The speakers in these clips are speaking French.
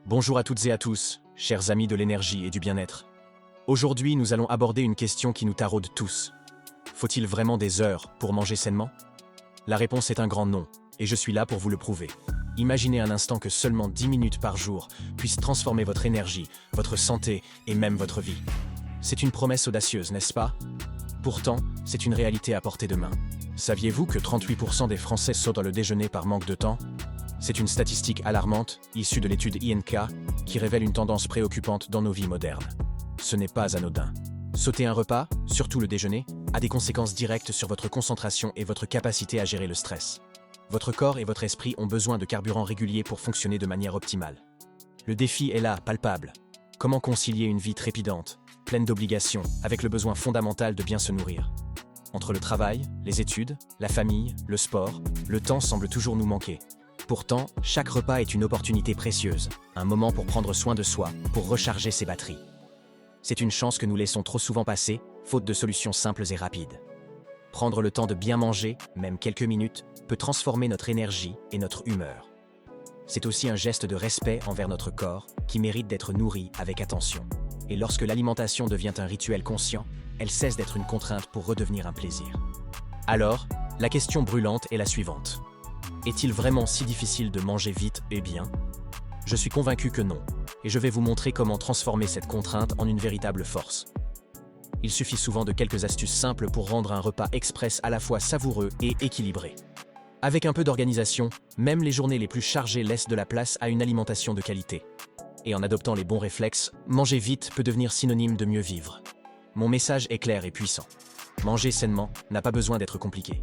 Bonjour à toutes et à tous, chers amis de l'énergie et du bien-être. Aujourd'hui, nous allons aborder une question qui nous taraude tous. Faut-il vraiment des heures pour manger sainement? La réponse est un grand non, et je suis là pour vous le prouver. Imaginez un instant que seulement 10 minutes par jour puissent transformer votre énergie, votre santé et même votre vie. C'est une promesse audacieuse, n'est-ce pas? Pourtant, c'est une réalité à portée de main. Saviez-vous que 38% des Français sautent le déjeuner par manque de temps? C'est une statistique alarmante, issue de l'étude INK, qui révèle une tendance préoccupante dans nos vies modernes. Ce n'est pas anodin. Sauter un repas, surtout le déjeuner, a des conséquences directes sur votre concentration et votre capacité à gérer le stress. Votre corps et votre esprit ont besoin de carburant régulier pour fonctionner de manière optimale. Le défi est là, palpable. Comment concilier une vie trépidante, pleine d'obligations, avec le besoin fondamental de bien se nourrir? Entre le travail, les études, la famille, le sport, le temps semble toujours nous manquer. Pourtant, chaque repas est une opportunité précieuse, un moment pour prendre soin de soi, pour recharger ses batteries. C'est une chance que nous laissons trop souvent passer, faute de solutions simples et rapides. Prendre le temps de bien manger, même quelques minutes, peut transformer notre énergie et notre humeur. C'est aussi un geste de respect envers notre corps, qui mérite d'être nourri avec attention. Et lorsque l'alimentation devient un rituel conscient, elle cesse d'être une contrainte pour redevenir un plaisir. Alors, la question brûlante est la suivante. Est-il vraiment si difficile de manger vite et bien? Je suis convaincu que non, et je vais vous montrer comment transformer cette contrainte en une véritable force. Il suffit souvent de quelques astuces simples pour rendre un repas express à la fois savoureux et équilibré. Avec un peu d'organisation, même les journées les plus chargées laissent de la place à une alimentation de qualité. Et en adoptant les bons réflexes, manger vite peut devenir synonyme de mieux vivre. Mon message est clair et puissant. Manger sainement n'a pas besoin d'être compliqué.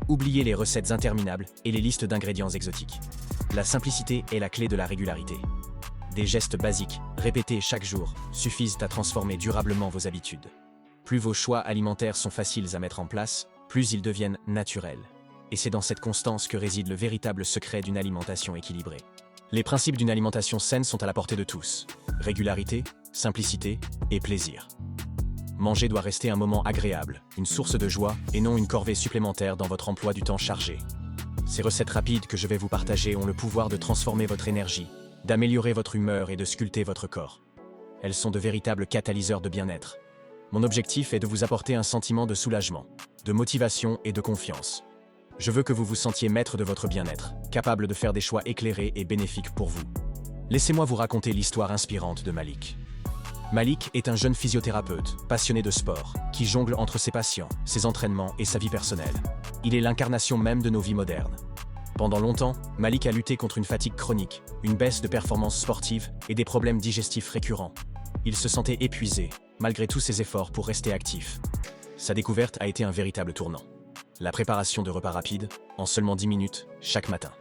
Oubliez les recettes interminables et les listes d'ingrédients exotiques. La simplicité est la clé de la régularité. Des gestes basiques, répétés chaque jour, suffisent à transformer durablement vos habitudes. Plus vos choix alimentaires sont faciles à mettre en place, plus ils deviennent naturels. Et c'est dans cette constance que réside le véritable secret d'une alimentation équilibrée. Les principes d'une alimentation saine sont à la portée de tous. Régularité, simplicité et plaisir. Manger doit rester un moment agréable, une source de joie et non une corvée supplémentaire dans votre emploi du temps chargé. Ces recettes rapides que je vais vous partager ont le pouvoir de transformer votre énergie, d'améliorer votre humeur et de sculpter votre corps. Elles sont de véritables catalyseurs de bien-être. Mon objectif est de vous apporter un sentiment de soulagement, de motivation et de confiance. Je veux que vous vous sentiez maître de votre bien-être, capable de faire des choix éclairés et bénéfiques pour vous. Laissez-moi vous raconter l'histoire inspirante de Malik. Malik est un jeune physiothérapeute, passionné de sport, qui jongle entre ses patients, ses entraînements et sa vie personnelle. Il est l'incarnation même de nos vies modernes. Pendant longtemps, Malik a lutté contre une fatigue chronique, une baisse de performance sportive et des problèmes digestifs récurrents. Il se sentait épuisé, malgré tous ses efforts pour rester actif. Sa découverte a été un véritable tournant. La préparation de repas rapides, en seulement 10 minutes, chaque matin.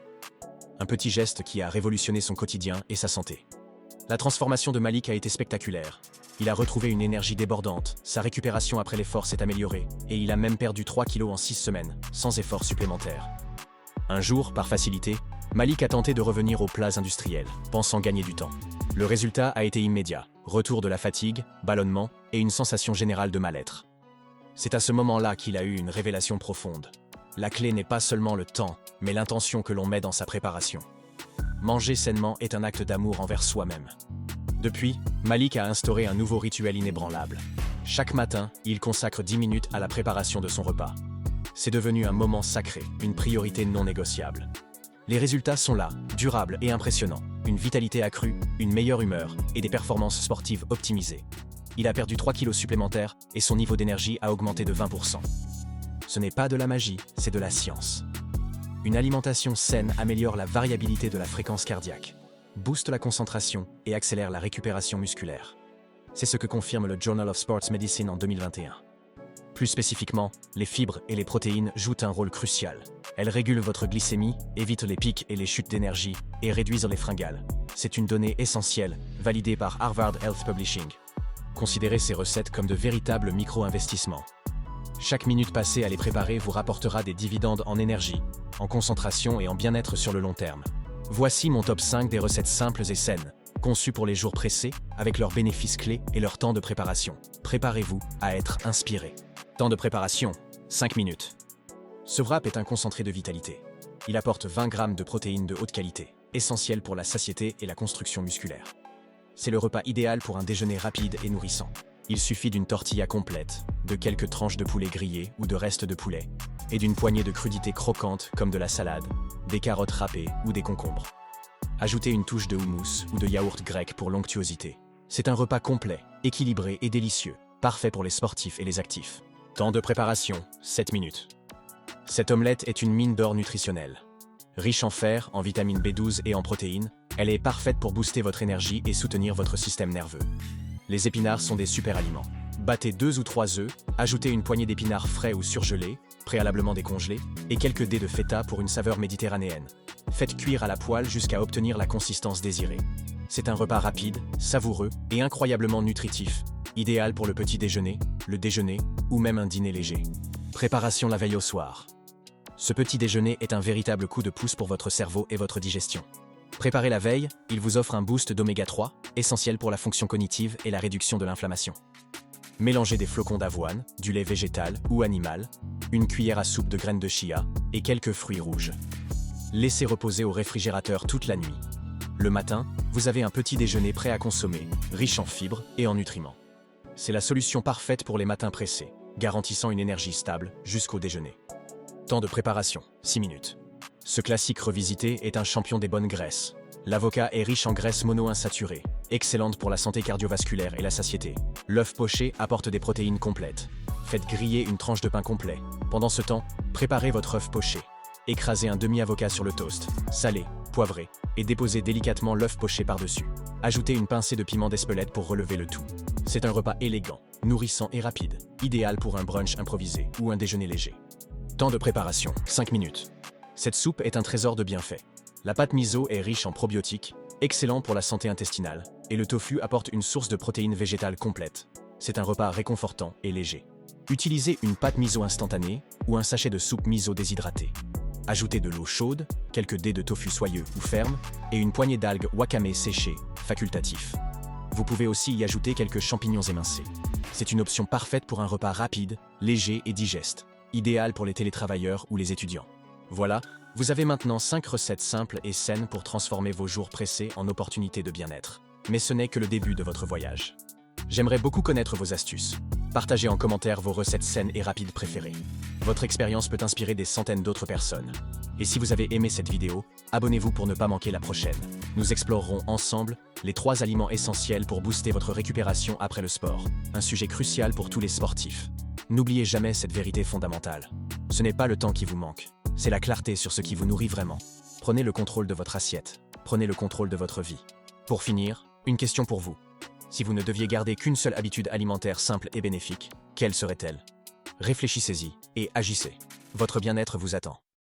Un petit geste qui a révolutionné son quotidien et sa santé. La transformation de Malik a été spectaculaire. Il a retrouvé une énergie débordante, sa récupération après l'effort s'est améliorée, et il a même perdu 3 kilos en 6 semaines, sans effort supplémentaire. Un jour, par facilité, Malik a tenté de revenir aux plats industriels, pensant gagner du temps. Le résultat a été immédiat, retour de la fatigue, ballonnement et une sensation générale de mal-être. C'est à ce moment-là qu'il a eu une révélation profonde. La clé n'est pas seulement le temps, mais l'intention que l'on met dans sa préparation. Manger sainement est un acte d'amour envers soi-même. Depuis, Malik a instauré un nouveau rituel inébranlable. Chaque matin, il consacre 10 minutes à la préparation de son repas. C'est devenu un moment sacré, une priorité non négociable. Les résultats sont là, durables et impressionnants. Une vitalité accrue, une meilleure humeur et des performances sportives optimisées. Il a perdu 3 kilos supplémentaires et son niveau d'énergie a augmenté de 20%. Ce n'est pas de la magie, c'est de la science. Une alimentation saine améliore la variabilité de la fréquence cardiaque, booste la concentration et accélère la récupération musculaire. C'est ce que confirme le Journal of Sports Medicine en 2021. Plus spécifiquement, les fibres et les protéines jouent un rôle crucial. Elles régulent votre glycémie, évitent les pics et les chutes d'énergie et réduisent les fringales. C'est une donnée essentielle, validée par Harvard Health Publishing. Considérez ces recettes comme de véritables micro-investissements. Chaque minute passée à les préparer vous rapportera des dividendes en énergie, en concentration et en bien-être sur le long terme. Voici mon top 5 des recettes simples et saines, conçues pour les jours pressés, avec leurs bénéfices clés et leur temps de préparation. Préparez-vous à être inspiré. Temps de préparation, 5 minutes. Ce wrap est un concentré de vitalité. Il apporte 20 grammes de protéines de haute qualité. essentiel pour la satiété et la construction musculaire. C'est le repas idéal pour un déjeuner rapide et nourrissant. Il suffit d'une tortilla complète, de quelques tranches de poulet grillé ou de restes de poulet, et d'une poignée de crudités croquantes comme de la salade, des carottes râpées ou des concombres. Ajoutez une touche de houmous ou de yaourt grec pour l'onctuosité. C'est un repas complet, équilibré et délicieux, parfait pour les sportifs et les actifs. Temps de préparation, 7 minutes. Cette omelette est une mine d'or nutritionnelle. Riche en fer, en vitamine B12 et en protéines, elle est parfaite pour booster votre énergie et soutenir votre système nerveux. Les épinards sont des super aliments. Battez 2 ou 3 œufs, ajoutez une poignée d'épinards frais ou surgelés, préalablement décongelés, et quelques dés de feta pour une saveur méditerranéenne. Faites cuire à la poêle jusqu'à obtenir la consistance désirée. C'est un repas rapide, savoureux et incroyablement nutritif, idéal pour le petit déjeuner, le déjeuner ou même un dîner léger. Préparation la veille au soir. Ce petit déjeuner est un véritable coup de pouce pour votre cerveau et votre digestion. Préparé la veille, il vous offre un boost d'oméga 3, essentiel pour la fonction cognitive et la réduction de l'inflammation. Mélangez des flocons d'avoine, du lait végétal ou animal, une cuillère à soupe de graines de chia et quelques fruits rouges. Laissez reposer au réfrigérateur toute la nuit. Le matin, vous avez un petit déjeuner prêt à consommer, riche en fibres et en nutriments. C'est la solution parfaite pour les matins pressés, garantissant une énergie stable jusqu'au déjeuner. Temps de préparation, 6 minutes. Ce classique revisité est un champion des bonnes graisses. L'avocat est riche en graisses monoinsaturées, excellente pour la santé cardiovasculaire et la satiété. L'œuf poché apporte des protéines complètes. Faites griller une tranche de pain complet. Pendant ce temps, préparez votre œuf poché. Écrasez un demi-avocat sur le toast, salez, poivrez, et déposez délicatement l'œuf poché par-dessus. Ajoutez une pincée de piment d'Espelette pour relever le tout. C'est un repas élégant, nourrissant et rapide, idéal pour un brunch improvisé ou un déjeuner léger. Temps de préparation, 5 minutes. Cette soupe est un trésor de bienfaits. La pâte miso est riche en probiotiques, excellent pour la santé intestinale, et le tofu apporte une source de protéines végétales complète. C'est un repas réconfortant et léger. Utilisez une pâte miso instantanée ou un sachet de soupe miso déshydratée. Ajoutez de l'eau chaude, quelques dés de tofu soyeux ou ferme, et une poignée d'algues wakame séchées, facultatif. Vous pouvez aussi y ajouter quelques champignons émincés. C'est une option parfaite pour un repas rapide, léger et digeste, idéal pour les télétravailleurs ou les étudiants. Voilà, vous avez maintenant 5 recettes simples et saines pour transformer vos jours pressés en opportunités de bien-être. Mais ce n'est que le début de votre voyage. J'aimerais beaucoup connaître vos astuces. Partagez en commentaire vos recettes saines et rapides préférées. Votre expérience peut inspirer des centaines d'autres personnes. Et si vous avez aimé cette vidéo, abonnez-vous pour ne pas manquer la prochaine. Nous explorerons ensemble les 3 aliments essentiels pour booster votre récupération après le sport. Un sujet crucial pour tous les sportifs. N'oubliez jamais cette vérité fondamentale. Ce n'est pas le temps qui vous manque, c'est la clarté sur ce qui vous nourrit vraiment. Prenez le contrôle de votre assiette, prenez le contrôle de votre vie. Pour finir, une question pour vous. Si vous ne deviez garder qu'une seule habitude alimentaire simple et bénéfique, quelle serait-elle? Réfléchissez-y et agissez. Votre bien-être vous attend.